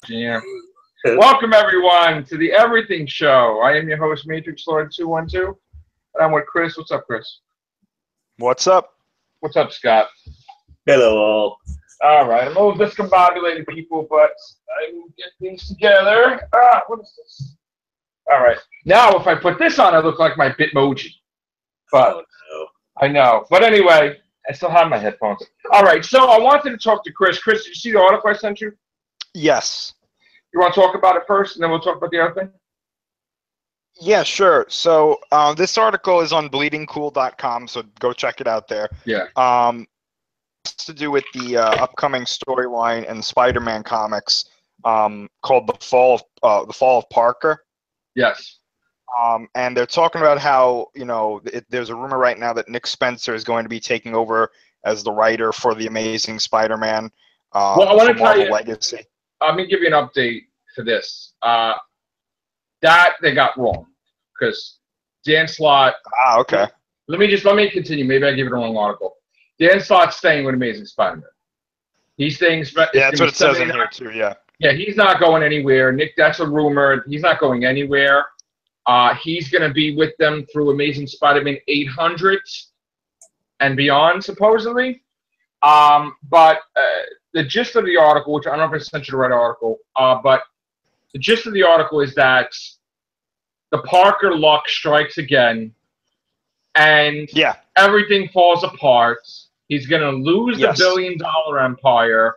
Yeah. Welcome everyone to the Everything Show. I am your host, Matrix Lord 212, and I'm with Chris. What's up, Chris? What's up? What's up, Scott? Hello, all. All right, I'm a little discombobulated, people, but I will get things together. What is this? All right. Now, if I put this on, I look like my Bitmoji. But No. I know. But anyway, I still have my headphones. All right. So I wanted to talk to Chris. Chris, did you see the article I sent you? Yes. You want to talk about it first, and then we'll talk about the other thing? Yeah, sure. So this article is on bleedingcool.com, so go check it out there. Yeah. It's to do with the upcoming storyline in Spider-Man comics called the Fall of Parker. Yes. And they're talking about how, there's a rumor right now that Nick Spencer is going to be taking over as the writer for the Amazing Spider-Man Well, I want to tell Marvel you, Legacy. let me give you an update for this. That they got wrong because Dan Slott. Okay. Let me continue. Maybe I give it a wrong article. Dan Slott's staying with Amazing Spider-Man. He's staying. Yeah, that's what it says in here too. Yeah. Yeah, he's not going anywhere. Nick, that's a rumor. He's not going anywhere. He's going to be with them through Amazing Spider-Man 800 and beyond, supposedly. But the gist of the article, which I don't know if I sent you the right article, but the gist of the article is that the Parker luck strikes again, and everything falls apart. He's going to lose the billion-dollar empire.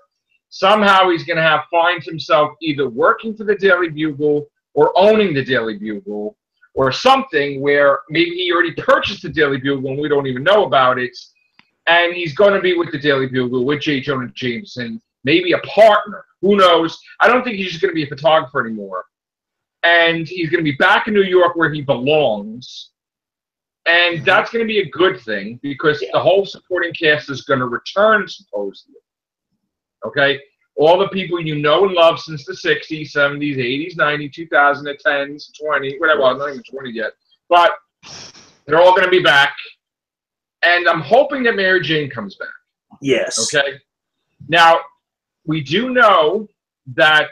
Somehow he's going to find himself either working for the Daily Bugle or owning the Daily Bugle or something where maybe he already purchased the Daily Bugle and we don't even know about it. And he's going to be with the Daily Bugle, with J. Jonah Jameson, maybe a partner. Who knows? I don't think he's just going to be a photographer anymore. And he's going to be back in New York where he belongs. And that's going to be a good thing because the whole supporting cast is going to return, supposedly. Okay? All the people you know and love since the 60s, 70s, 80s, 90s, 2010s, 20, whatever, well, not even 20 yet. But they're all going to be back. And I'm hoping that Mary Jane comes back. Yes. Okay? Now, we do know that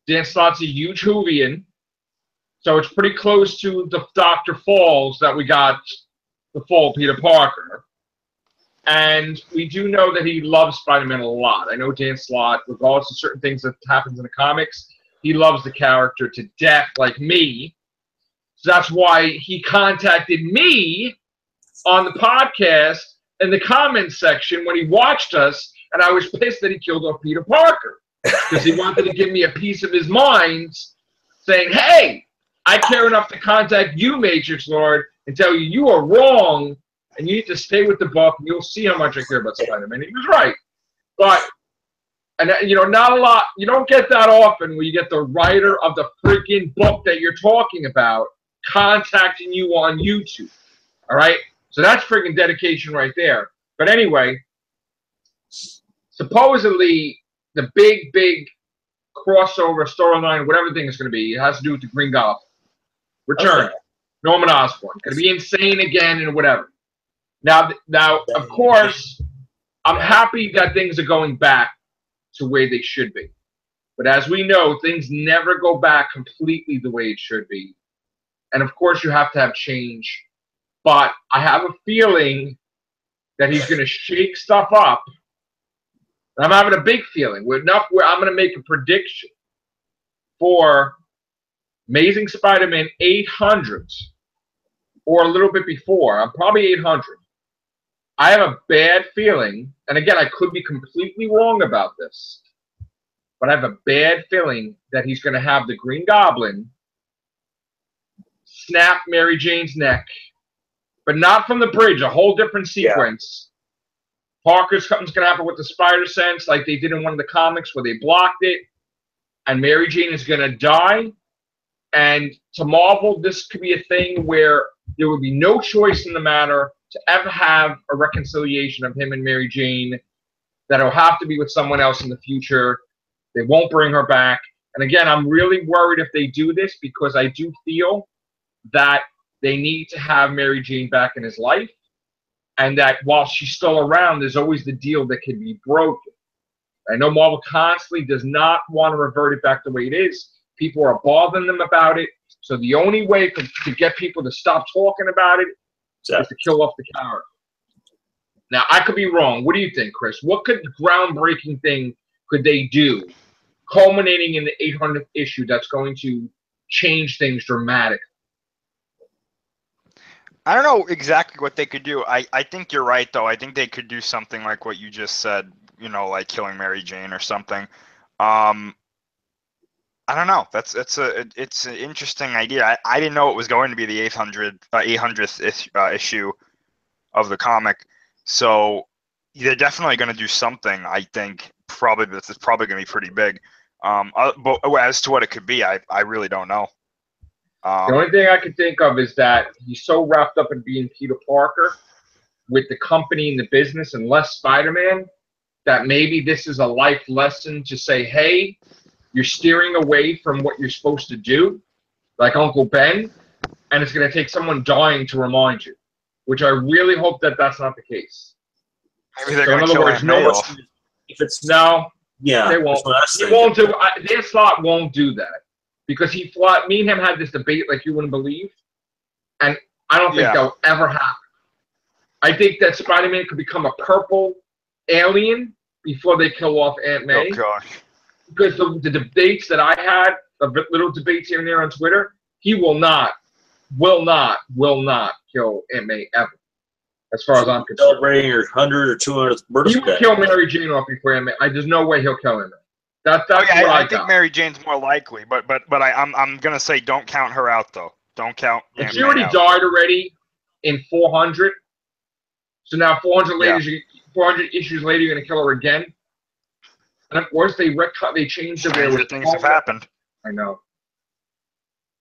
Dan Slott's a huge Whovian. So it's pretty close to the Dr. Falls that we got, the Fall Peter Parker. And we do know that he loves Spider-Man a lot. I know Dan Slott, regardless of certain things that happens in the comics, he loves the character to death like me. So that's why he contacted me on the podcast in the comments section when he watched us, and I was pissed that he killed off Peter Parker because he wanted to give me a piece of his mind saying, hey, I care enough to contact you, Matrix Lord, and tell you you are wrong and you need to stay with the book and you'll see how much I care about Spider-Man. He was right. But, and not a lot, you don't get that often where you get the writer of the freaking book that you're talking about contacting you on YouTube. All right? So that's freaking dedication right there. But anyway, supposedly the big crossover storyline, whatever thing is going to be, it has to do with the Green Goblin. Return. Okay. Norman Osborn. Going to be insane again and whatever. Now, of course, I'm happy that things are going back to where they should be. But as we know, things never go back completely the way it should be. And of course, you have to have change. But I have a feeling that he's going to shake stuff up. I'm having a big feeling. Where I'm going to make a prediction for Amazing Spider-Man 800 or a little bit before. I'm probably 800. I have a bad feeling, and again, I could be completely wrong about this, but I have a bad feeling that he's going to have the Green Goblin snap Mary Jane's neck, but not from the bridge, a whole different sequence. Yeah. Parker's something's going to happen with the Spider-Sense like they did in one of the comics where they blocked it, and Mary Jane is going to die. And to Marvel, this could be a thing where there would be no choice in the matter to ever have a reconciliation of him and Mary Jane, that he'll have to be with someone else in the future. They won't bring her back. And again, I'm really worried if they do this because I do feel that they need to have Mary Jane back in his life, and that while she's still around, there's always the deal that can be broken. I know Marvel constantly does not want to revert it back the way it is. People are bothering them about it. So the only way to get people to stop talking about it is to kill off the character. Now, I could be wrong. What do you think, Chris? What groundbreaking thing could they do, culminating in the 800th issue, that's going to change things dramatically? I don't know exactly what they could do. I think you're right, though. I think they could do something like what you just said, like killing Mary Jane or something. I don't know. It's an interesting idea. I didn't know it was going to be the 800th issue of the comic. So they're definitely going to do something. I think this is probably going to be pretty big. But as to what it could be, I really don't know. The only thing I can think of is that he's so wrapped up in being Peter Parker with the company and the business and less Spider-Man that maybe this is a life lesson to say, hey, you're steering away from what you're supposed to do, like Uncle Ben, and it's going to take someone dying to remind you, which I really hope that that's not the case. Maybe they're going to kill Aunt May off. If it's they won't. He won't do. Dan Slott won't do that because me and him had this debate like you wouldn't believe, and I don't think that'll ever happen. I think that Spider-Man could become a purple alien before they kill off Aunt May. Oh gosh. Because the debates that I had, the little debates here and there on Twitter, he will not kill Aunt May ever. As far as I'm concerned. Celebrating her 100th or 200th birthday. He would kill Mary Jane off before Aunt May. There's no way he'll kill Aunt May. That's what I think Mary Jane's more likely, but I'm gonna say don't count her out though. Don't count. And she already died already in 400. So now 400 issues later, you're gonna kill her again. And of course, they changed the way things have happened. I know.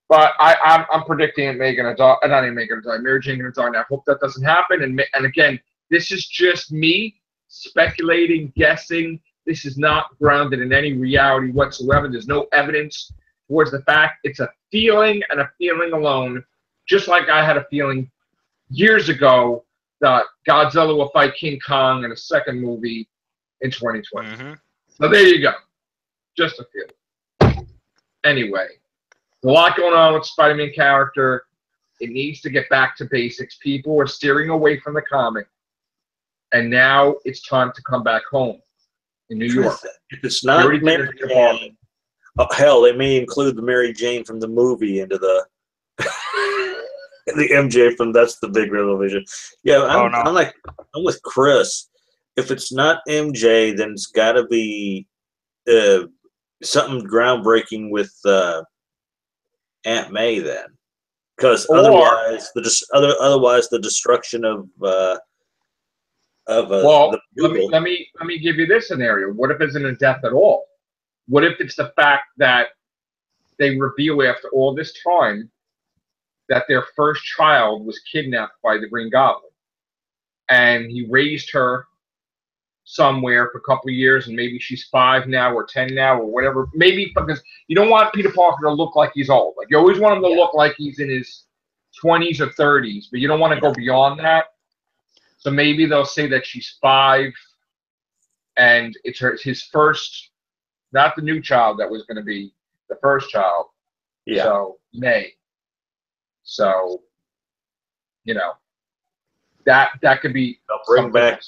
But I'm predicting Aunt May gonna die. Not Aunt May gonna die. Mary Jane gonna die. And I hope that doesn't happen. And again, this is just me speculating, guessing. This is not grounded in any reality whatsoever. There's no evidence towards the fact. It's a feeling and a feeling alone. Just like I had a feeling years ago that Godzilla will fight King Kong in a second movie in 2020. Mm-hmm. So there you go. Just a feeling. Anyway, a lot going on with Spider-Man character. It needs to get back to basics. People are steering away from the comic. And now it's time to come back home in New York. If it's not Mary Jane, hell, they may include the Mary Jane from the movie into the the MJ from That's the Big Revelation. Yeah, I'm with Chris. If it's not MJ, then it's got to be something groundbreaking with Aunt May then, because otherwise the destruction of well, let me give you this scenario. What if it isn't a death at all? What if it's the fact that they reveal after all this time that their first child was kidnapped by the Green Goblin, and he raised her somewhere for a couple of years, and maybe she's 5 now or 10 now or whatever. Maybe because you don't want Peter Parker to look like he's old. Like you always want him to look like he's in his 20s or 30s, but you don't want to go beyond that. So maybe they'll say that she's 5, and it's his first, not the new child that was going to be the first child. Yeah. So May. So, that could be. They'll bring back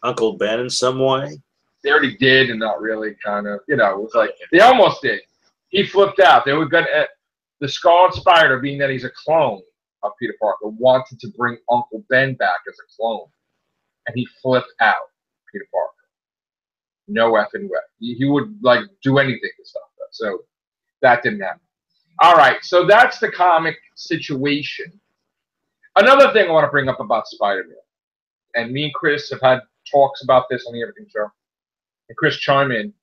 Uncle Ben in some way. They already did, and not really, kind of. It was like they almost did. He flipped out. They were going to. The Scarlet Spider, being that he's a clone of Peter Parker, wanted to bring Uncle Ben back as a clone, and he flipped out. Peter Parker. No effing way. He would do anything to stop that. So that didn't happen. All right, so that's the comic situation. Another thing I want to bring up about Spider-Man, and me and Chris have had talks about this on the Everything Show. And Chris, chime in,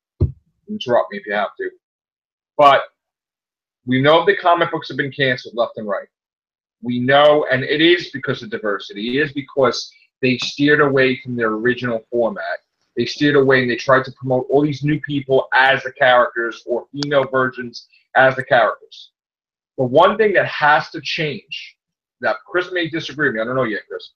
interrupt me if you have to. But we know the comic books have been canceled left and right. We know, and it is because of diversity. It is because they steered away from their original format. They steered away and they tried to promote all these new people as the characters or female versions as the characters. But one thing that has to change, that Chris may disagree with me, I don't know yet, Chris,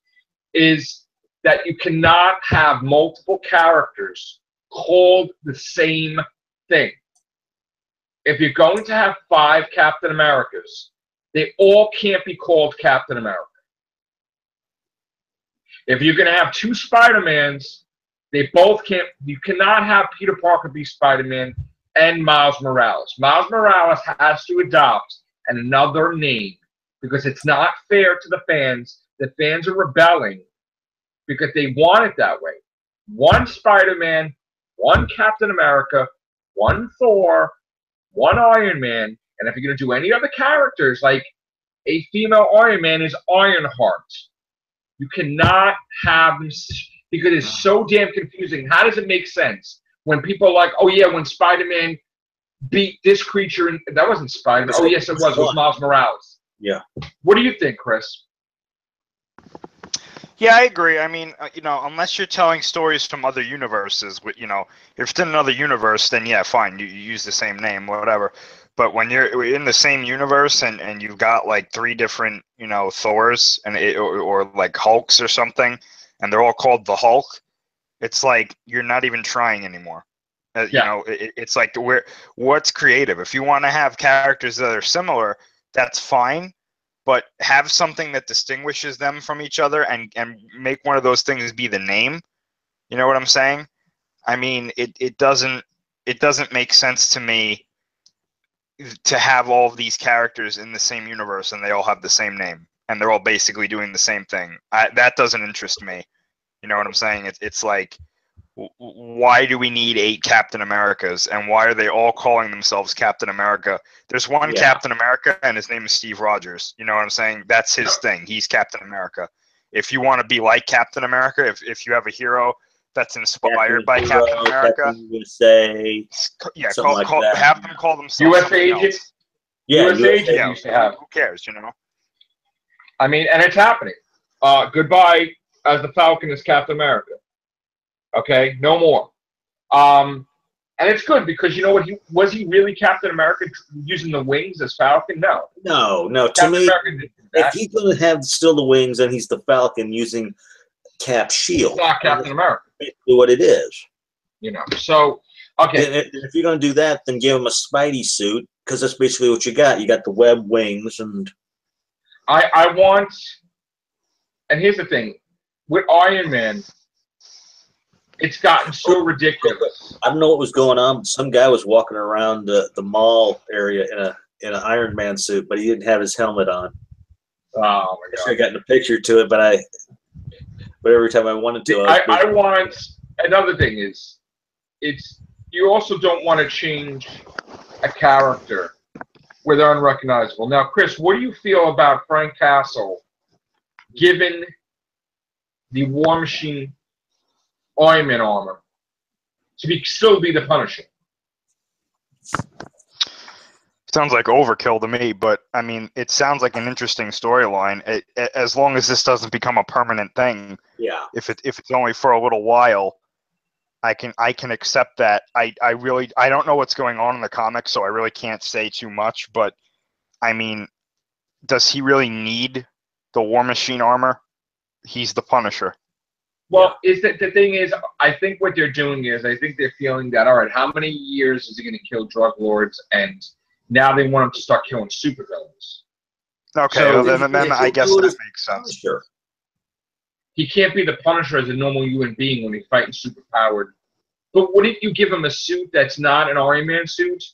is that you cannot have multiple characters called the same thing. If you're going to have 5 Captain Americas, they all can't be called Captain America. If you're going to have 2 Spider-Mans, they both can't. You cannot have Peter Parker be Spider-Man and Miles Morales. Miles Morales has to adopt another name because it's not fair to the fans. The fans are rebelling because they want it that way. 1 Spider-Man, 1 Captain America, 1 Thor, 1 Iron Man, and if you're going to do any other characters, like a female Iron Man is Ironheart. You cannot have this because it's so damn confusing. How does it make sense when people are like, oh yeah, when Spider-Man beat this creature, and that wasn't Spider-Man. Oh yes, it was. It was Miles Morales. Yeah. What do you think, Chris? Yeah, I agree. I mean, unless you're telling stories from other universes, if it's in another universe, then yeah, fine, you use the same name, whatever. But when you're in the same universe and you've got like 3 different, Thors or like Hulks or something, and they're all called the Hulk, it's like you're not even trying anymore. It's like what's creative? If you want to have characters that are similar, that's fine. But have something that distinguishes them from each other and make one of those things be the name. You know what I'm saying? I mean, it doesn't make sense to me to have all of these characters in the same universe and they all have the same name and they're all basically doing the same thing. That doesn't interest me. You know what I'm saying? It's like, why do we need 8 Captain Americas and why are they all calling themselves Captain America? There's one Captain America and his name is Steve Rogers. You know what I'm saying? That's his thing. He's Captain America. If you want to be like Captain America, if you have a hero that's inspired by Captain America, USA, have them call themselves US Agent. Yeah, US Agent used to have. Who cares, I mean, and it's happening. Goodbye as the Falcon is Captain America. Okay, no more. And it's good because you know what? Was he really Captain America using the wings as Falcon? No. No. Captain To me, America if he's going to have still the wings, then he's the Falcon using Cap's shield. It's not Captain America. Basically what it is. So okay. And if you're going to do that, then give him a Spidey suit because that's basically what you got. You got the web wings and. I want. And here's the thing, with Iron Man. It's gotten so ridiculous. I don't know what was going on, but some guy was walking around the mall area in an Iron Man suit, but he didn't have his helmet on. Oh my god! I should have gotten a picture to it, but every time I wanted to, I want. Another thing is, you also don't want to change a character where they're unrecognizable. Now, Chris, what do you feel about Frank Castle given the War Machine Iron Man armor to still be the Punisher? Sounds like overkill to me, but I mean, it sounds like an interesting storyline. As long as this doesn't become a permanent thing. Yeah. If it's only for a little while, I can accept that. I don't know what's going on in the comics, so I really can't say too much. But I mean, does he really need the War Machine armor? He's the Punisher. Well, is that the thing is, I think what they're doing is, I think they're feeling that, all right, how many years is he going to kill drug lords? And now they want him to start killing supervillains. Okay, so then I guess that makes sense. Sure. He can't be the Punisher as a normal human being when he's fighting superpowered. But what if you give him a suit that's not an Iron Man suit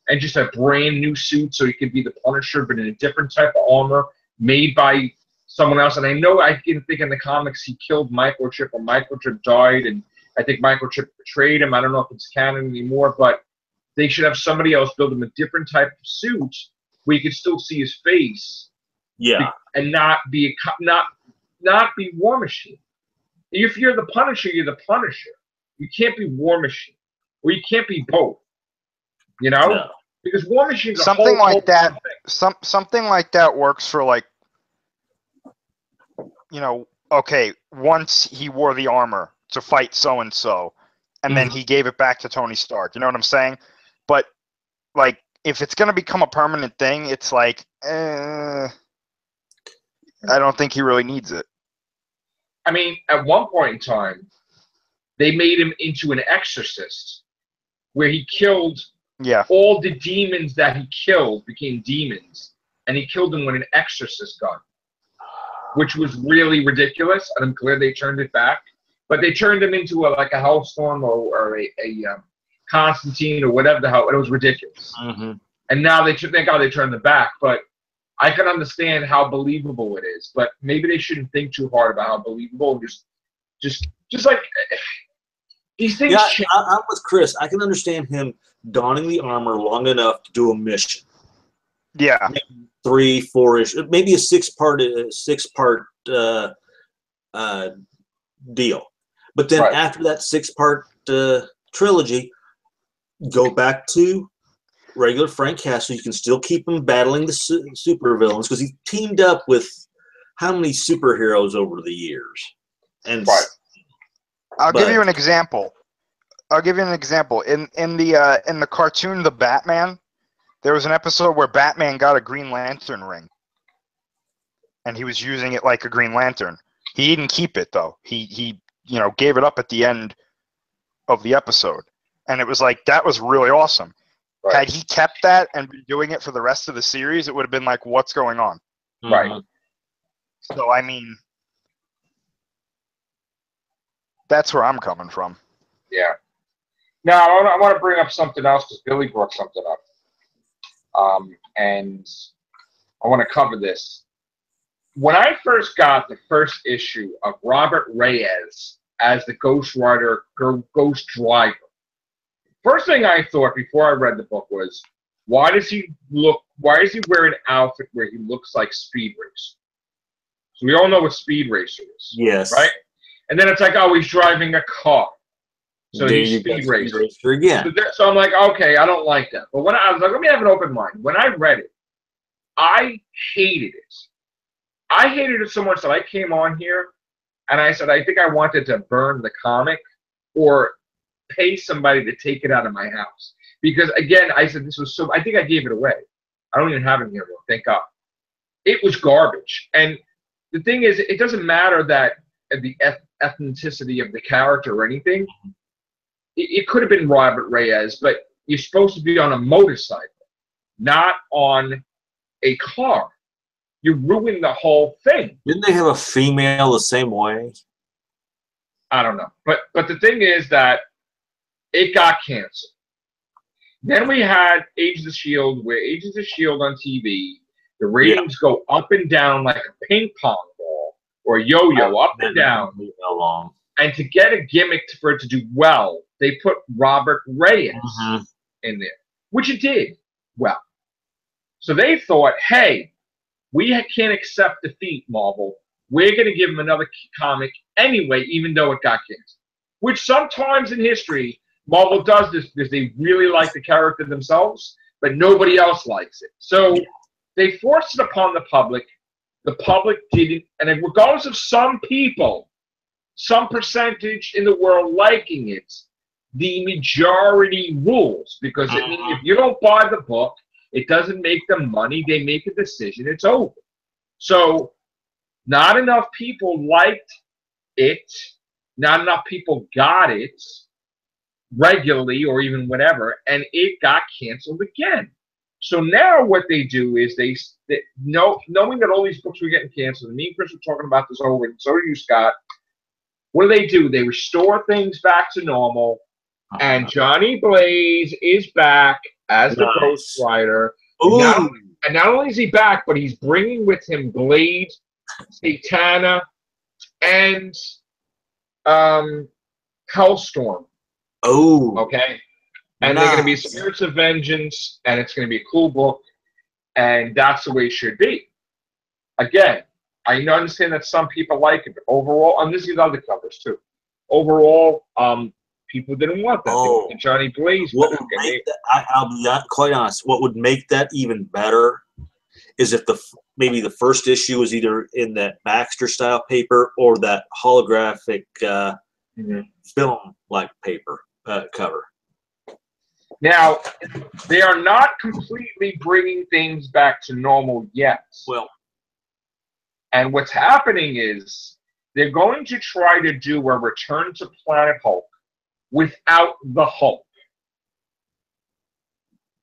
and just a brand new suit so he could be the Punisher, but in a different type of armor made by someone else? And I know I didn't think in the comics he killed Microchip or Microchip died, and I think Microchip betrayed him. I don't know if it's canon anymore, but they should have somebody else build him a different type of suit where you could still see his face. Yeah. And not be War Machine. If you're the Punisher, you're the Punisher. You can't be War Machine, or you can't be both. No. Because War Machine's something a whole like that. thing. Something like that works for like. Okay, once he wore the armor to fight so-and-so, and then he gave it back to Tony Stark. You know what I'm saying? But, like, if it's going to become a permanent thing, it's like, I don't think he really needs it. I mean, at one point in time, they made him into an exorcist, where he killed all the demons that he killed became demons, and he killed them with an exorcist gun, which was really ridiculous. And I'm glad they turned it back, but they turned him into like a Hellstorm or a Constantine or whatever the hell. It was ridiculous. Mm-hmm. And now thank God they turned it back, but I can understand how believable it is, but maybe they shouldn't think too hard about how believable. Just like these things. Yeah, I'm with Chris. I can understand him donning the armor long enough to do a mission. Yeah, maybe 3, 4-ish, maybe a six-part deal. But then after that 6-part trilogy, go back to regular Frank Castle. You can still keep him battling the supervillains because he teamed up with how many superheroes over the years. And I'll give you an example. In the cartoon The Batman, there was an episode where Batman got a Green Lantern ring, and he was using it like a Green Lantern. He didn't keep it though. He gave it up at the end of the episode, and it was like that was really awesome. Right. Had he kept that and been doing it for the rest of the series, it would have been like, what's going on? Right. So, I mean, that's where I'm coming from. Yeah. Now, I want to bring up something else because Billy brought something up. And I want to cover this. When I first got the first issue of Robert Reyes as the Ghost Rider, Ghost Driver, first thing I thought before I read the book was, why does he wear an outfit where he looks like Speed Racer? So we all know what Speed Racer is. Yes. Right? And then it's like, oh, he's driving a car. So he's Speed Racer. Again. So I'm like, okay, I don't like that. But when I was like, let me have an open mind. When I read it, I hated it. I hated it so much that I came on here and I said, I think I wanted to burn the comic or pay somebody to take it out of my house. Because, again, I said this was so... I think I gave it away. I don't even have it here, though, thank God. It was garbage. And the thing is, it doesn't matter that the ethnicity of the character or anything. It could have been Robert Reyes, but you're supposed to be on a motorcycle, not on a car. You ruined the whole thing. Didn't they have a female the same way? I don't know. But the thing is that it got canceled. Then we had Agents of S.H.I.E.L.D., where Agents of S.H.I.E.L.D. on TV, the ratings go up and down like a ping pong ball or yo-yo, up and down. And to get a gimmick for it to do well, they put Robert Reyes in there, which it did well. So they thought, hey, we can't accept defeat, Marvel. We're going to give him another comic anyway, even though it got canceled. Which sometimes in history, Marvel does this because they really like the character themselves, but nobody else likes it. So they forced it upon the public. The public didn't, and regardless of some people, some percentage in the world liking it, the majority rules, because it means if you don't buy the book, it doesn't make them money. They make a decision. It's over. So not enough people liked it. Not enough people got it regularly or even whatever, and it got canceled again. So now what they do is they knowing that all these books were getting canceled, and me and Chris were talking about this over, and so are you, Scott. What do? They restore things back to normal, and Johnny Blaze is back as the Ghost Rider. And not only is he back, but he's bringing with him Blade, Satana, and Hellstorm. Oh. Okay. And they're going to be Spirits of Vengeance, and it's going to be a cool book, and that's the way it should be. Again, I understand that some people like it, but overall, and this is other covers too. Overall, people didn't want that. They wanted Johnny Blaze. I'll be quite honest. What would make that even better is if maybe the first issue was either in that Baxter style paper or that holographic film-like paper cover. Now, they are not completely bringing things back to normal yet. Well, and what's happening is they're going to try to do a Return to Planet Hulk without the Hulk.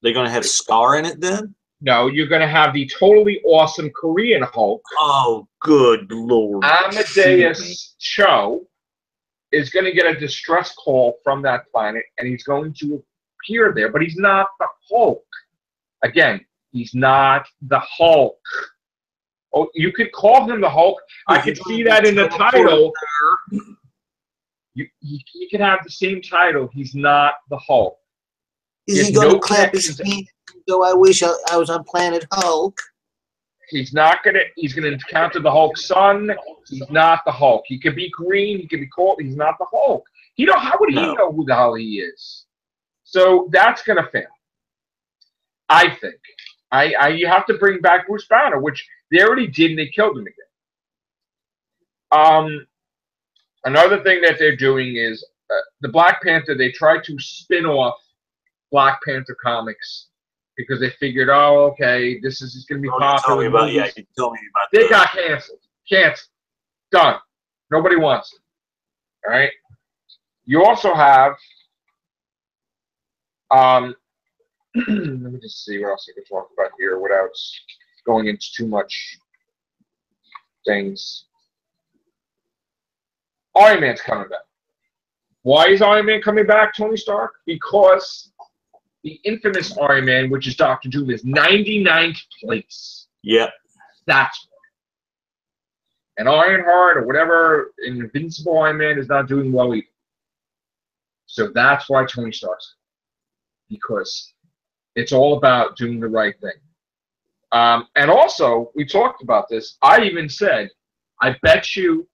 They're going to have Scar in it then? No, you're going to have the totally awesome Korean Hulk. Oh, good Lord. Amadeus Cho is going to get a distress call from that planet, and he's going to appear there, but he's not the Hulk. Again, he's not the Hulk. Oh, you could call him the Hulk. I could see that in the title. You can have the same title. He's not the Hulk. Is he going to clap his hands? Though I wish I was on Planet Hulk. He's not gonna. He's gonna encounter the Hulk's son. He's not the Hulk. He could be green. He could be cold. He's not the Hulk. How would he know who the hell he is? So that's gonna fail. I think. You have to bring back Bruce Banner, which they already did, and they killed him again. Another thing that they're doing is the Black Panther. They tried to spin off Black Panther comics because they figured, oh, okay, this is going to be popular. Tell me about, you told me about They got canceled. Canceled. Done. Nobody wants it. All right. You also have, let me just see what else I can talk about here without going into too much things. Iron Man's coming back. Why is Iron Man coming back, Tony Stark? Because the infamous Iron Man, which is Dr. Doom, is 99th place. Yep. That's why. And Ironheart or whatever, Invincible Iron Man is not doing well either. So that's why Tony Stark's. Because it's all about doing the right thing. And also, we talked about this. I even said, I bet you,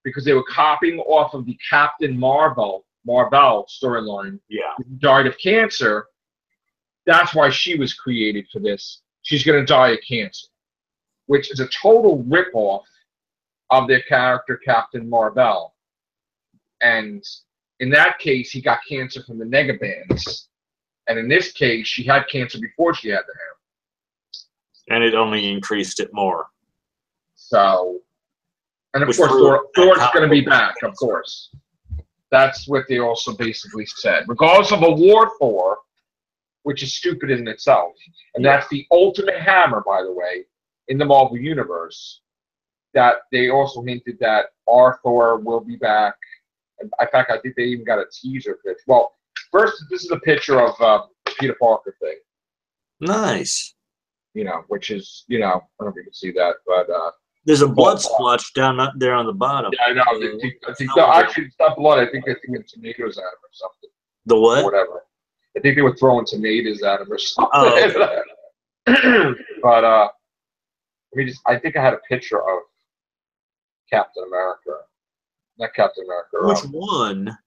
because they were copying off of the Captain Marvel storyline, who died of cancer. That's why she was created for this. She's going to die of cancer, which is a total ripoff of their character, Captain Marvel. And in that case, he got cancer from the negabands. And in this case, she had cancer before she had the hair. And it only increased it more. So, and of course, Thor's going to be back, of course. That's what they also basically said. Regardless of a War Thor, which is stupid in itself. And that's the ultimate hammer, by the way, in the Marvel Universe. That they also hinted that our Thor will be back. In fact, I think they even got a teaser pitch. Well, first, this is a picture of the Peter Parker thing. Nice. Which is, I don't know if you can see that, but... there's a blood splotch down there on the bottom. Yeah, I know. I think actually, it's not blood. I think they're throwing tomatoes at him or something. The what? Or whatever. I think they were throwing tomatoes at him or something. Oh, okay. But I think I had a picture of Captain America. Not Captain America. Which one?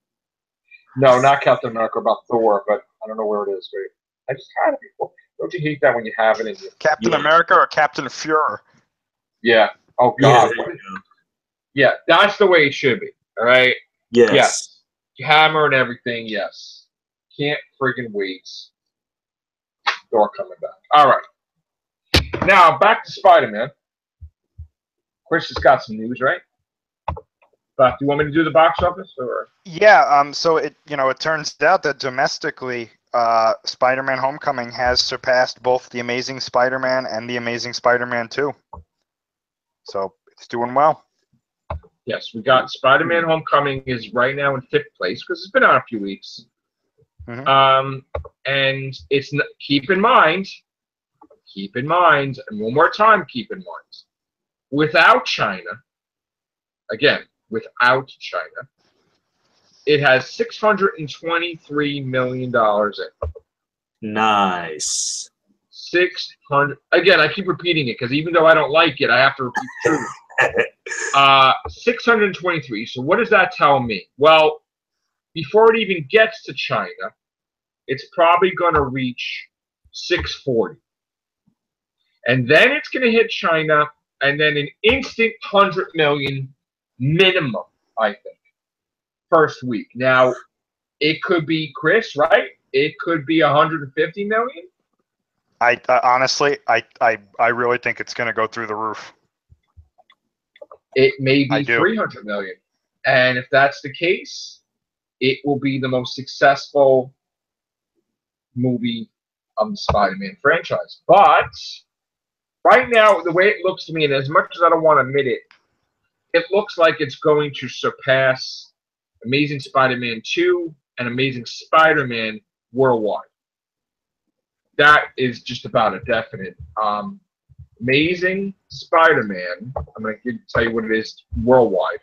No, not Captain America, about Thor, but I don't know where it is. Wait. I just had it before. Don't you hate that when you have it in your... Captain America or Captain Fuhrer? Yeah. Oh, God. Yeah, yeah, that's the way it should be. All right? Yes. Hammer and everything, yes. Can't friggin' wait. Thor coming back. All right. Now, back to Spider-Man. Chris has got some news, right? But do you want me to do the box office? Or? Yeah, so it turns out that domestically, Spider-Man Homecoming has surpassed both The Amazing Spider-Man and The Amazing Spider-Man 2. So it's doing well. Yes, we got Spider-Man Homecoming is right now in 5th place because it's been out a few weeks. Mm-hmm. And it's keep in mind, and one more time, keep in mind, without China, it has $623 million in. Nice. 600. Again, I keep repeating it because even though I don't like it, I have to repeat the truth. 623. So what does that tell me? Well, before it even gets to China, it's probably going to reach 640. And then it's going to hit China, and then an instant 100 million minimum, I think, first week. Now, it could be, Chris, right? It could be 150 million. I honestly, I really think it's going to go through the roof. It may be I do. 300 million. And if that's the case, it will be the most successful movie of the Spider-Man franchise. But right now, the way it looks to me, and as much as I don't want to admit it, it looks like it's going to surpass Amazing Spider-Man 2 and Amazing Spider-Man worldwide. That is just about a definite. Amazing Spider-Man, I'm going to tell you what it is worldwide.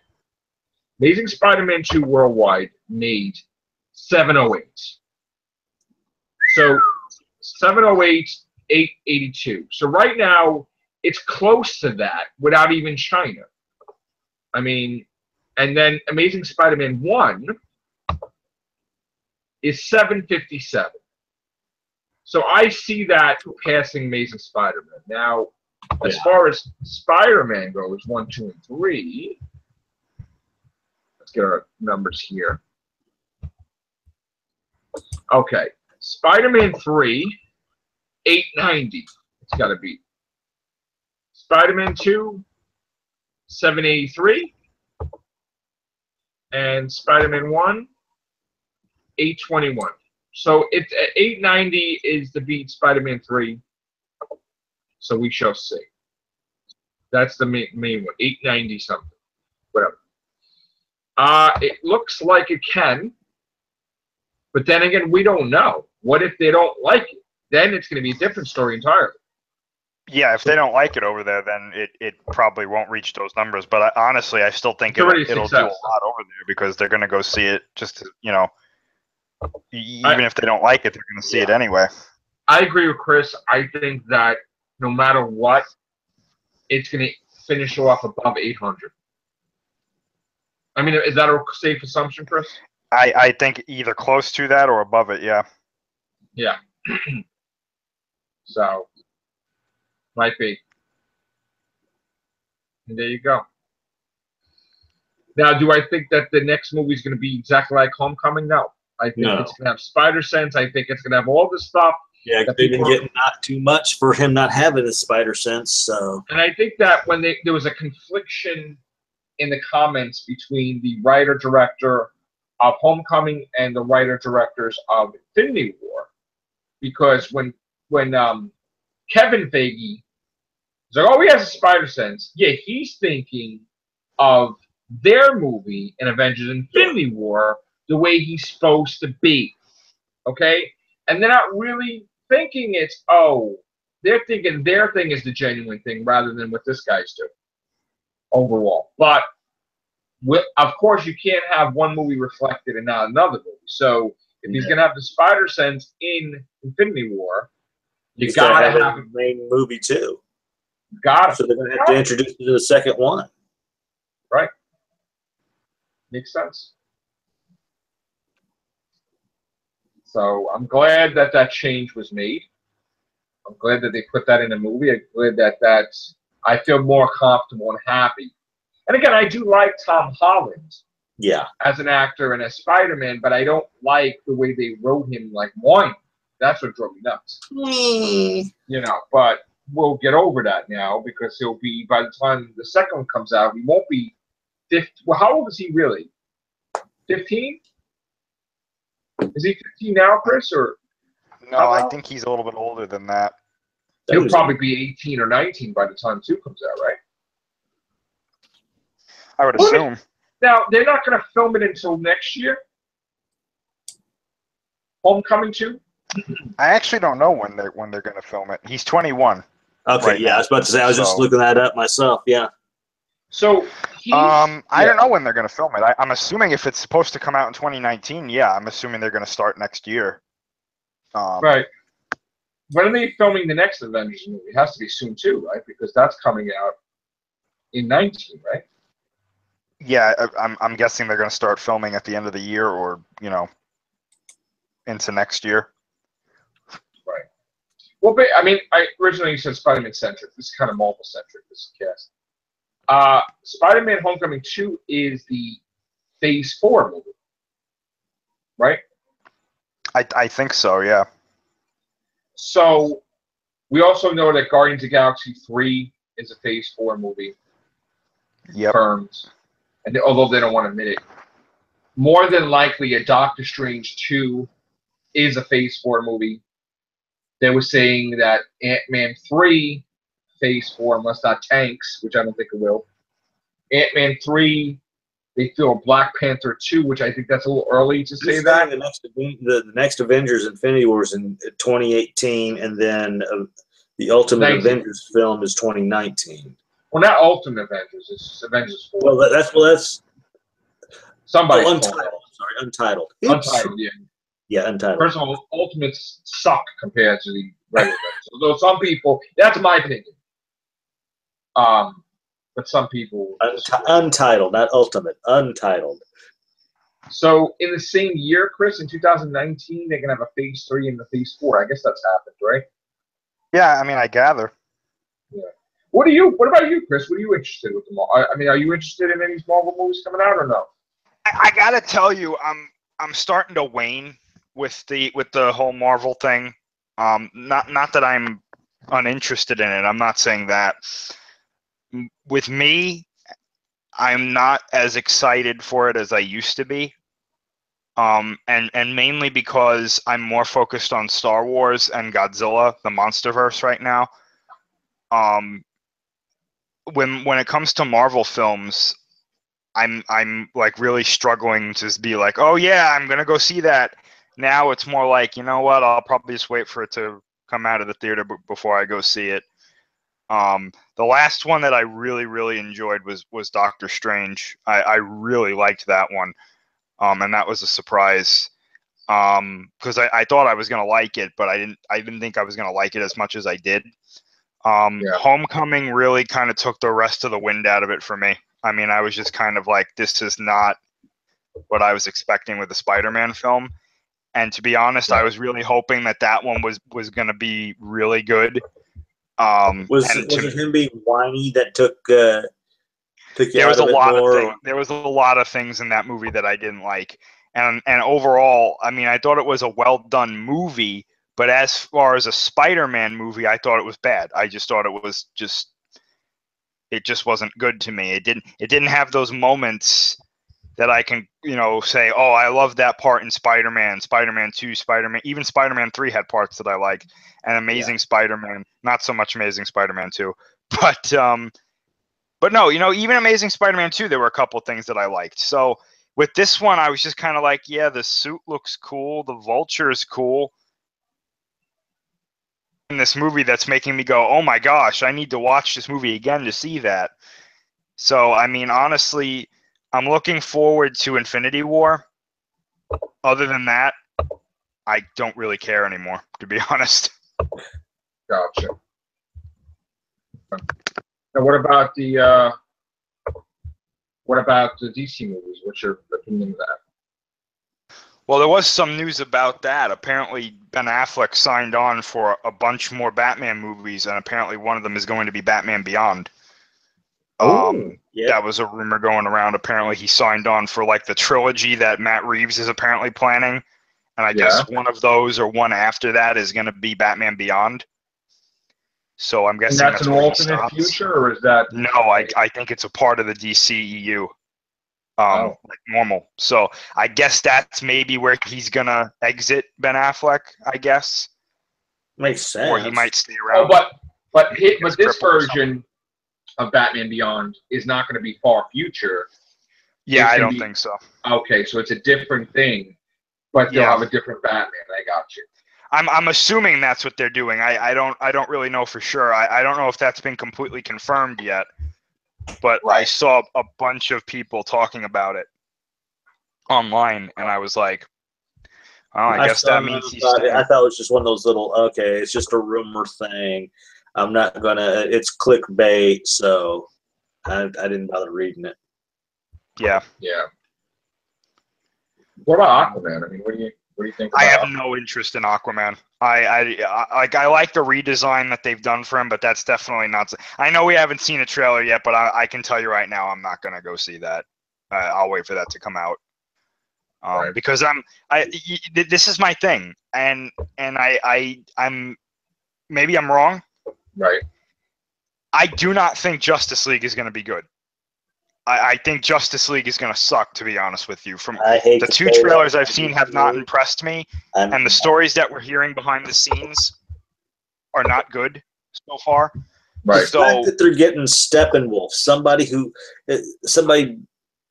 Amazing Spider-Man 2 worldwide made 708. So 708, 882. So right now, it's close to that without even China. I mean, and then Amazing Spider-Man 1 is 757. So I see that passing Amazing Spider-Man. Now, as far as Spider-Man goes, 1, 2, and 3, let's get our numbers here. Okay, Spider-Man 3, 890. It's got to be. Spider-Man 2, 783. And Spider-Man 1, 821. So it's 890 is the beat Spider-Man 3. So we shall see. That's the main one. 890 something. Whatever. It looks like it can. But then again, we don't know. What if they don't like it? Then it's going to be a different story entirely. Yeah, if they don't like it over there, then it probably won't reach those numbers. But honestly, I still think it'll do a lot over there because they're going to go see it just to, you know, even if they don't like it, they're going to see it anyway. I agree with Chris. I think that no matter what, it's going to finish off above 800. I mean, is that a safe assumption, Chris? I think either close to that or above it, yeah. Yeah. So, might be. And there you go. Now, do I think that the next movie is going to be exactly like Homecoming? No. I think it's going to have Spider Sense. I think it's going to have all this stuff. Yeah, they've been getting not too much for him not having a Spider Sense. So, and I think that when there was a confliction in the comments between the writer-director of Homecoming and the writer-directors of Infinity War, because when Kevin Feige is like, oh, he has a Spider Sense. Yeah, he's thinking of their movie in Avengers Infinity War the way he's supposed to be. Okay? And they're not really thinking it's, oh, they're thinking their thing is the genuine thing rather than what this guy's doing overall. But, of course, you can't have one movie reflected and not another movie. So if he's going to have the Spider Sense in Infinity War, you got to have a main movie too. Got it. So they're going to have to introduce it to the second one. Right. Makes sense. So I'm glad that that change was made. I'm glad that they put that in a movie. I'm glad that I feel more comfortable and happy. And again, I do like Tom Holland. Yeah. As an actor and as Spider-Man, but I don't like the way they wrote him like wine. That's what drove me nuts. You know, but we'll get over that now because he'll be, by the time the second one comes out, he won't be 50. Well, how old is he really? 15? Is he 15 now, Chris? Or no, I think he's a little bit older than that. He'll probably be 18 or 19 by the time 2 comes out, right? I would assume. Now, they're not going to film it until next year? Homecoming 2? I actually don't know when they're going to film it. He's 21. Okay, right, yeah, I was about to say, I was just looking that up myself, yeah. So, I don't know when they're going to film it. I'm assuming if it's supposed to come out in 2019, yeah, I'm assuming they're going to start next year. Right. When are they filming the next Avengers movie? It has to be soon too, right? Because that's coming out in 19, right? Yeah, I'm guessing they're going to start filming at the end of the year or, you know, into next year. Right. Well, but, I mean, I originally said Spider-Man centric. This is kind of Marvel centric, this cast. Spider-Man Homecoming 2 is the Phase 4 movie, right? I think so, yeah. So, we also know that Guardians of the Galaxy 3 is a Phase 4 movie. Yep. confirmed, and although they don't want to admit it, more than likely a Doctor Strange 2 is a Phase 4 movie. They were saying that Ant-Man 3, Phase 4, unless that tanks, which I don't think it will. Ant-Man 3, they feel Black Panther 2, which I think that's a little early to say that. The next Avengers Infinity War is in 2018, and then the Ultimate 19. Avengers film is 2019. Well, not Ultimate Avengers. It's just Avengers 4. Well, that's somebody. Untitled. Sorry, Untitled. Untitled, yeah. Yeah, Untitled. First of all, Ultimates suck compared to the regular Avengers. Although some people, that's my opinion. But some people. Untitled, not Ultimate. Untitled. So in the same year, Chris, in 2019, they're gonna have a Phase 3 and the Phase 4. I guess that's happened, right? Yeah, I mean, I gather. Yeah. What about you, Chris? What are you interested with the Marvel? I mean, are you interested in any Marvel movies coming out or no? I gotta tell you, I'm starting to wane with the whole Marvel thing. Not that I'm uninterested in it. I'm not saying that. With me, I'm not as excited for it as I used to be. And mainly because I'm more focused on Star Wars and Godzilla, the MonsterVerse right now. When it comes to Marvel films, I'm like really struggling to be like, oh yeah, I'm gonna go see that. Now it's more like, you know what, I'll probably just wait for it to come out of the theater before I go see it. The last one that I really enjoyed was Doctor Strange. I really liked that one, and that was a surprise because I thought I was gonna like it, but I didn't think I was gonna like it as much as I did. Homecoming really kind of took the rest of the wind out of it for me. I mean, I was just kind of like, this is not what I was expecting with the Spider-Man film. And to be honest, I was really hoping that one was going to be really good. Was it him being whiny that took you there was out a lot of things. There was a lot of things in that movie that I didn't like. And overall, I mean, I thought it was a well done movie, but as far as a Spider-Man movie, I thought it was bad. I just thought it just wasn't good to me. It didn't have those moments that I can, say, oh, I love that part in Spider-Man, Spider-Man 2, Spider-Man, even Spider-Man 3 had parts that I liked, and Amazing Spider-Man, not so much Amazing Spider-Man 2, but no, even Amazing Spider-Man 2, there were a couple things that I liked. So with this one, I was just kind of like, yeah, the suit looks cool, the Vulture is cool. In this movie that's making me go, oh my gosh, I need to watch this movie again to see that. So, I mean, honestly, I'm looking forward to Infinity War. Other than that, I don't really care anymore, to be honest. Gotcha. Now, what about the DC movies? What's your opinion of that? Well, there was some news about that. Apparently, Ben Affleck signed on for a bunch more Batman movies, and apparently one of them is going to be Batman Beyond. That was a rumor going around. Apparently, he signed on for like the trilogy that Matt Reeves is apparently planning, and I guess one of those or one after that is going to be Batman Beyond. So I'm guessing that's an alternate future, or is that? No, I think it's a part of the DCEU. Like normal. So I guess that's maybe where he's gonna exit Ben Affleck, I guess. Makes sense. Or he might stay around. Oh, but this version of Batman Beyond is not going to be far future. Yeah, I don't think so. Okay, so it's a different thing, but they'll have a different Batman. I got you. I'm assuming that's what they're doing. I don't really know for sure. I don't know if that's been completely confirmed yet. But I saw a bunch of people talking about it online, and I was like, oh, I guess that means he's staying. I thought it was just one of those little, okay, it's just a rumor thing. I'm not going to, it's clickbait, so I didn't bother reading it. Yeah. Yeah. What about Aquaman? I mean, what do you think about I have no interest in Aquaman. I like the redesign that they've done for him, but that's definitely not. I know we haven't seen a trailer yet, but I can tell you right now, I'm not gonna go see that. I'll wait for that to come out because this is my thing, and I'm maybe I'm wrong. Right. I do not think Justice League is going to be good. I think Justice League is going to suck, to be honest with you. From I hate the to two say trailers that. I've seen have not impressed me, and the stories that we're hearing behind the scenes are not good so far. Right. The fact that they're getting Steppenwolf, somebody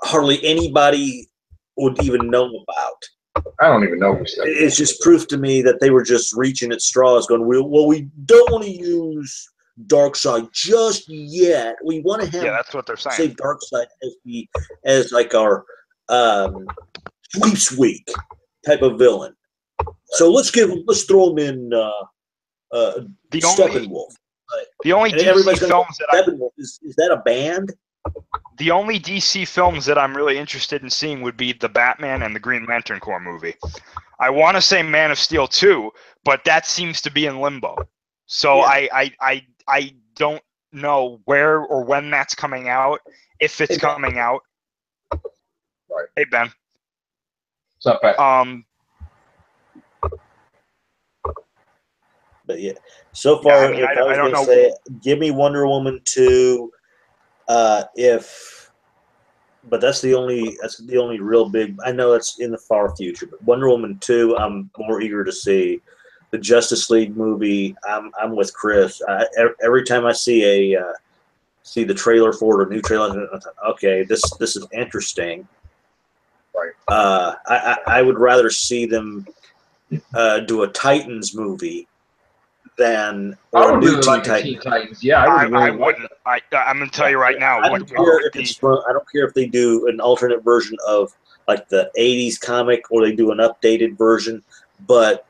hardly anybody would even know about. I don't even know who Steppenwolf is. It's just proof to me that they were just reaching at straws, going, "Well, we don't want to use Darkseid just yet. We want to have that's what they're saying. save Darkseid as like our sweeps week type of villain. So let's throw him in Steppenwolf. The only DC films that is that a band? The only DC films that I'm really interested in seeing would be the Batman and the Green Lantern Corps movie. I want to say Man of Steel 2, but that seems to be in limbo. So yeah. I don't know where or when that's coming out, if it's coming out. Right. Hey, Ben. What's up, Ben? But yeah, so far, I don't know. Say, give me Wonder Woman 2. But that's the only real big. I know it's in the far future, but Wonder Woman 2, I'm more eager to see. The Justice League movie, I'm with Chris. Every time I see the trailer for it, a new trailer, okay, this is interesting. Right. I would rather see them do a Titans movie than I would really like Teen Titans. Yeah, I wouldn't. I'm going to tell you right now. I don't care if they do an alternate version of like the '80s comic or they do an updated version, but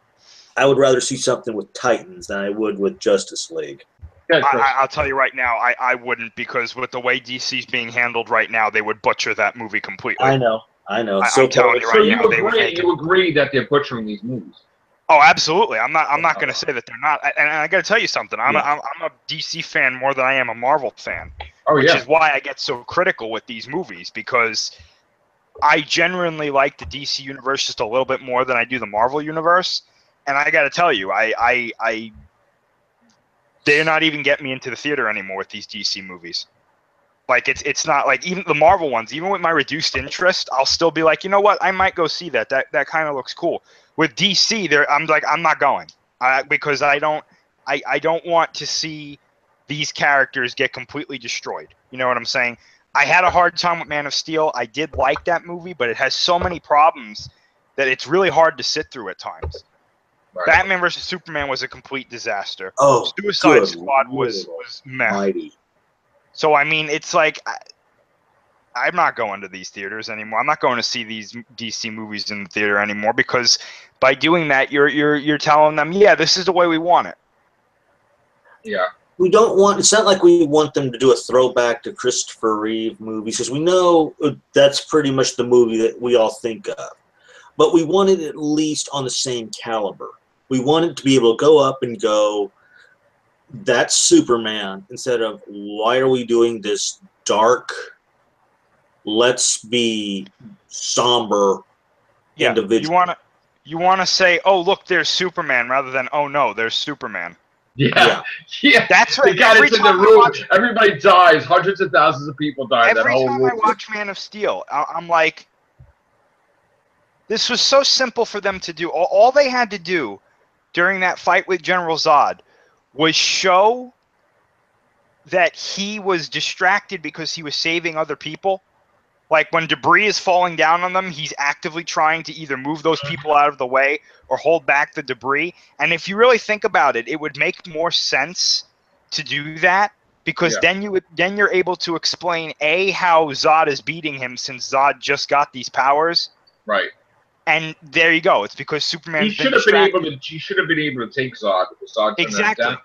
I would rather see something with Titans than I would with Justice League. I'll tell you right now, I wouldn't, because with the way DC's being handled right now, they would butcher that movie completely. I know. I'm telling you right now, they would make it. You agree that they're butchering these movies? Oh, absolutely. I'm not going to say that they're not. And I got to tell you something. I'm a DC fan more than I am a Marvel fan. Which is why I get so critical with these movies, because I genuinely like the DC universe just a little bit more than I do the Marvel universe. And I got to tell you, they're not even getting me into the theater anymore with these DC movies. Like it's not like even the Marvel ones, even with my reduced interest, I'll still be like, you know what, I might go see that. That kind of looks cool. With DC, I'm not going because I don't want to see these characters get completely destroyed. You know what I'm saying? I had a hard time with Man of Steel. I did like that movie, but it has so many problems that it's really hard to sit through at times. Right. Batman vs Superman was a complete disaster. Oh, Suicide Squad was meh. Mighty. So I mean, it's like I'm not going to these theaters anymore. I'm not going to see these DC movies in the theater anymore, because by doing that, you're telling them, yeah, this is the way we want it. Yeah. We don't want. It's not like we want them to do a throwback to Christopher Reeve movies, because we know that's pretty much the movie that we all think of. But we want it at least on the same caliber. We want it to be able to go up and go, that's Superman, instead of, why are we doing this dark, let's be somber individual. You wanna say, oh look, there's Superman, rather than, oh no, there's Superman. Yeah. That's right. They got into the room. Everybody dies. Hundreds of thousands of people die. Every time I watch Man of Steel, I'm like, this was so simple for them to do. All they had to do during that fight with General Zod was show that he was distracted because he was saving other people. Like when debris is falling down on them, he's actively trying to either move those people out of the way or hold back the debris. And if you really think about it, it would make more sense to do that, because then you're able to explain how Zod is beating him, since Zod just got these powers. Right. And there you go. It's because Superman. He should have been able to take Zod. Exactly.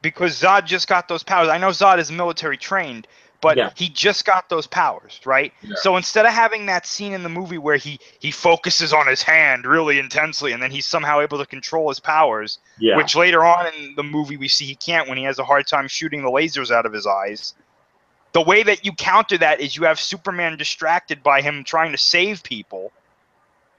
Because Zod just got those powers. I know Zod is military trained, but he just got those powers, right? Yeah. So instead of having that scene in the movie where he focuses on his hand really intensely, and then he's somehow able to control his powers, which later on in the movie we see he can't when he has a hard time shooting the lasers out of his eyes. The way that you counter that is you have Superman distracted by him trying to save people,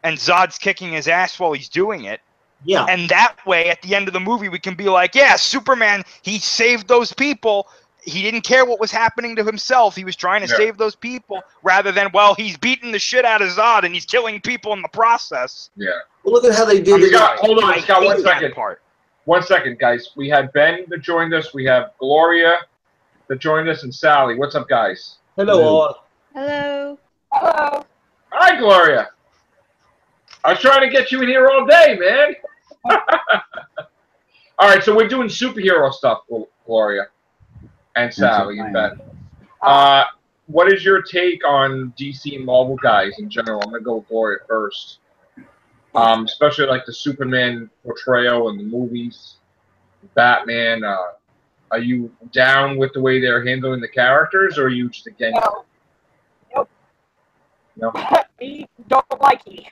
and Zod's kicking his ass while he's doing it. Yeah. And that way, at the end of the movie, we can be like, yeah, Superman, he saved those people. he didn't care what was happening to himself. He was trying to save those people rather than, well, he's beating the shit out of Zod and he's killing people in the process. Yeah. Well, look at how they did it. Hold on, Scott, 1 second. 1 second, guys. We had Ben that joined us. We have Gloria that joined us, and Sally. What's up, guys? Hello, all. Hello. Hello. Hi, Gloria. I was trying to get you in here all day, man. All right, so we're doing superhero stuff, Gloria and Sally and Ben. What is your take on DC and Marvel guys in general? I'm going to go with Gloria first. Especially like the Superman portrayal in the movies, Batman. Are you down with the way they're handling the characters, or are you just against it? Nope. No? Me don't like it.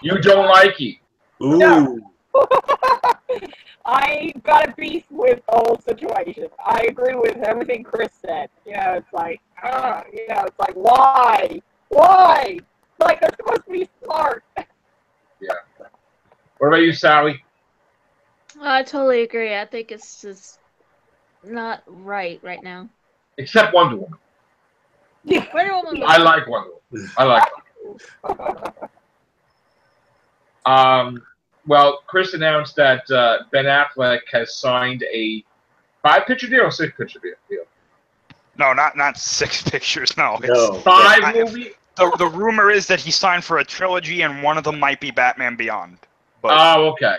You don't like it? Ooh. No. I got a beef with the whole situation. I agree with everything Chris said. It's like, it's like, why? Why? Like, they're supposed to be smart. Yeah. What about you, Sally? I totally agree. I think it's just not right now. Except Wonder Woman. Wonder Woman. I like Wonder Woman. I like Wonder. Well, Chris announced that Ben Affleck has signed a 5-picture deal or 6-picture deal. No, not 6 pictures. No, it's No. 5 movie. The rumor is that he signed for a trilogy, and one of them might be Batman Beyond. But Oh, okay.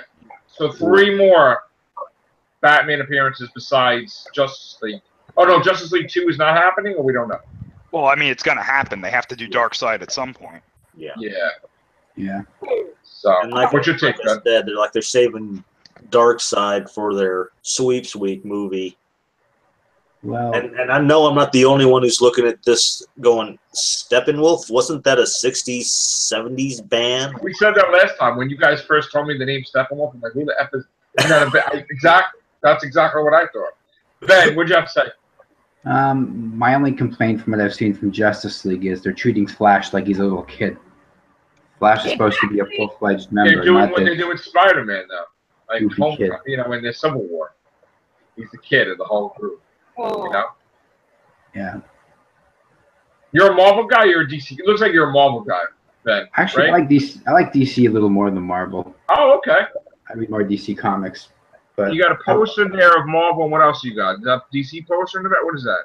So 3 more Batman appearances besides Justice League. Oh no, Justice League 2 is not happening, or we don't know. well, I mean, it's gonna happen. They have to do Darkseid at some point. Yeah. Yeah. So, And like what's your take, I Ben? said, they're saving Darkseid for their Sweeps Week movie. Well, And I know I'm not the only one who's looking at this going, Steppenwolf? Wasn't that a 60s, 70s band? We said that last time when you guys first told me the name Steppenwolf. I'm like, who the F is that? That's exactly what I thought. Ben, what'd you have to say? my only complaint from what I've seen from Justice League is they're treating Flash like he's a little kid. Flash is supposed to be a full-fledged member. They're doing not what the they do with Spider-Man, though. Like, goofy kid. in the Civil War. He's the kid of the whole group. You know? Yeah. You're a Marvel guy or you're a DC? It looks like you're a Marvel guy, Ben. Actually, right? I like DC. I like DC a little more than Marvel. Oh, okay. I read more DC comics. But You got a poster there of Marvel, and what else you got? Is that DC poster in the back? What is that?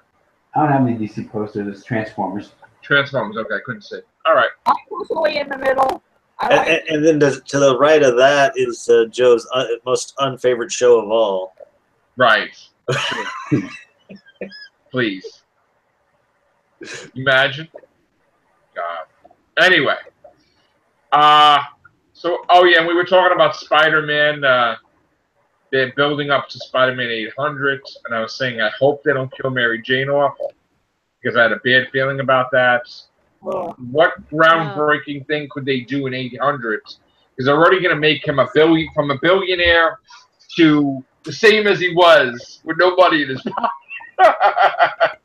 I don't have any DC posters. It's Transformers. Transformers. Okay, I couldn't see. All right. I'm usually in the middle. I like And then to the right of that is Joe's most unfavorite show of all. Right. Please. Imagine. God. Anyway. Oh yeah, we were talking about Spider-Man. They're building up to Spider-Man 800, and I was saying I hope they don't kill Mary Jane off because I had a bad feeling about that. What groundbreaking thing could they do in 800? Because they're already going to make him from a billionaire to the same as he was with nobody in his pocket.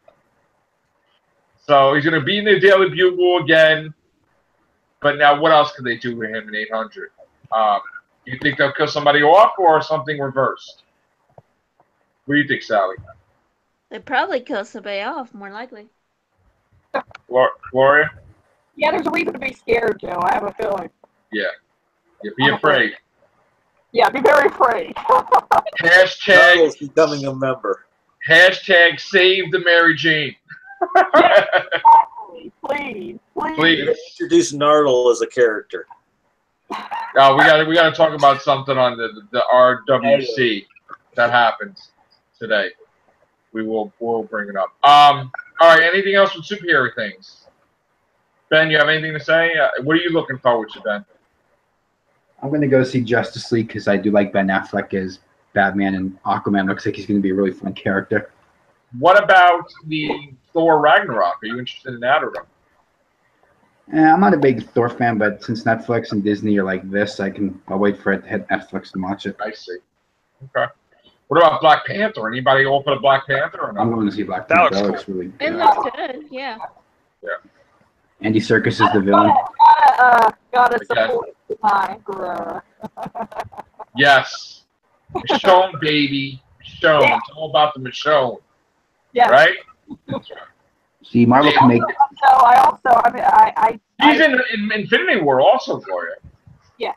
So he's going to be in the Daily Bugle again. But now what else could they do with him in 800? You think they'll kill somebody off or something reversed? What do you think, Sally? They'd probably kill somebody off, more likely. Gloria? Yeah, there's a reason to be scared, Joe. I have a feeling. Yeah. Be afraid. Yeah, be very afraid. Hashtag Charles becoming a member. Hashtag save the Mary Jane. Please. Introduce Nardole as a character. We got to talk about something on the RWC that happened today. We'll bring it up. All right. Anything else with superhero things? Ben, you have anything to say? What are you looking forward to, Ben? I'm going to go see Justice League because I do like Ben Affleck as Batman, and Aquaman looks like he's going to be a really fun character. What about the Thor Ragnarok? Are you interested in that or no? I'm not a big Thor fan, but since Netflix and Disney are like this, I'll wait for it to hit Netflix and watch it. I see. Okay. What about Black Panther? Anybody all for the Black Panther or no? I'm going to see Black That Panther. looks That looks really It good. looks good, yeah. Andy Serkis is the villain. Gotta support my Yes. Michonne, baby. Michonne. It's all about the Michonne. Yeah. Right? See, Marvel can make. He's in Infinity War also, Gloria. Yeah.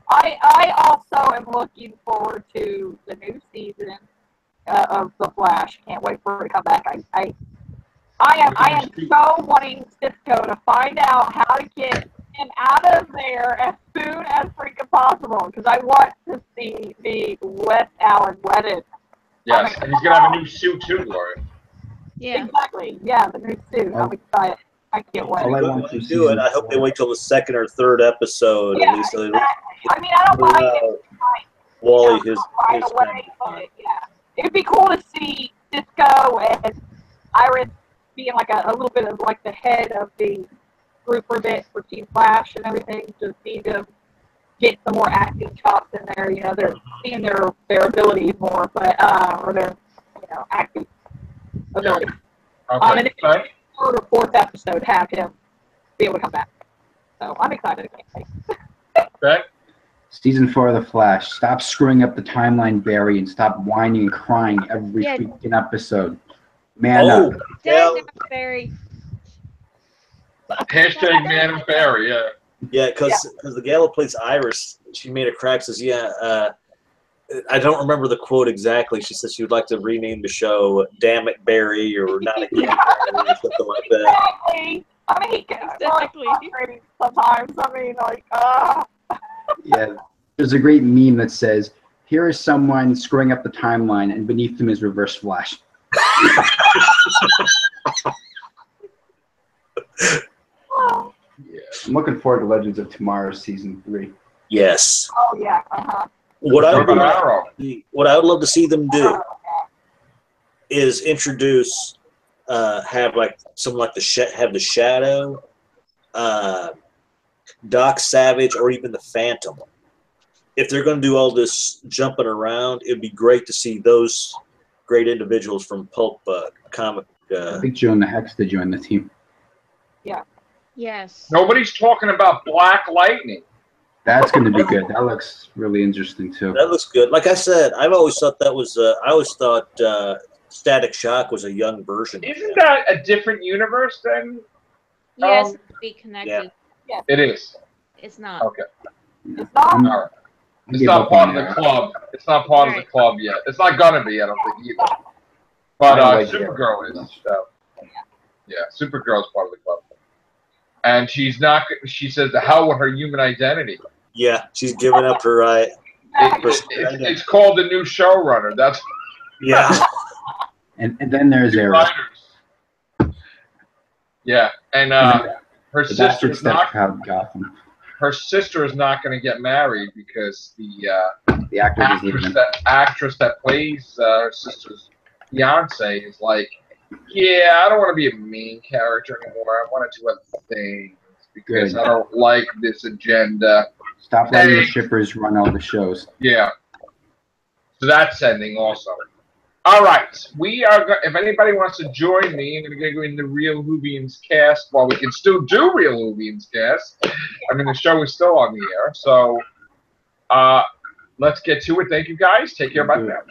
I also am looking forward to the new season of The Flash. Can't wait for it to come back. I am so wanting Cisco to find out how to get him out of there as soon as freaking possible, because I want to see the West Allen wedded. Yes, and he's gonna have a new suit too, Gloria. Yeah. Exactly. Yeah, the new suit. I'm excited. I can't wait. All I want to from do it. season I hope they 4. wait till the second or third episode Yeah, at least. exactly. I mean, I don't mind if Wally, right away, but yeah, it'd be cool to see Cisco and Iris being like a little bit of like the head of the group for bit for Team Flash and everything. Just see them get some more acting chops in there. You know, they're seeing their abilities more, but or their acting abilities. Okay. And if it's third or fourth episode, have him be able to come back. So I'm excited again. Okay. Season 4 of The Flash. Stop screwing up the timeline, Barry, and stop whining and crying every freaking episode. Man up. Dang it, Barry. Hashtag Man of Barry, yeah. Yeah, because the gal who plays Iris, she made a crack, says, I don't remember the quote exactly. She said she would like to rename the show Damn It Barry or Not Again Barry or something like that. Exactly. I mean, exactly. Sometimes. I mean, like, Yeah, there's a great meme that says, "Here is someone screwing up the timeline, and beneath them is Reverse Flash." I'm looking forward to Legends of Tomorrow season 3. Yes. Oh yeah. What I would love to see them do is introduce, have like something like the Shadow, Doc Savage, or even the Phantom. If they're going to do all this jumping around, it'd be great to see those great individuals from pulp comic. I think Jonah Hex did join the team. Yeah. Yes. Nobody's talking about Black Lightning. That's going to be good. That looks really interesting too. That looks good. Like I said, I've always thought that was. I always thought Static Shock was a young version. Isn't that a different universe then? Yes, it's be connected. Yeah. It is. It's not. Okay. It's not. All right. It's not part of the club. It's not part of the club yet. It's not gonna be, I don't think either. But Supergirl is. So. Yeah, Supergirl's part of the club. And she's not. She says the hell with her human identity. Yeah, she's giving up her right. It's called the new showrunner. That's. Yeah. and then there's Arrow. Yeah, and her sister's not. Gotham. Her sister is not going to get married because the actress that plays her sister's fiance is like, yeah, I don't want to be a main character anymore. I want to do other things because I don't like this agenda. Stop letting the shippers run all the shows. Yeah. So that's ending also. All right, we are. If anybody wants to join me, I'm going to go in the Real Whovians cast. While we can still do Real Whovians cast, I mean the show is still on the air. So, let's get to it. Thank you guys. Take care. Bye now.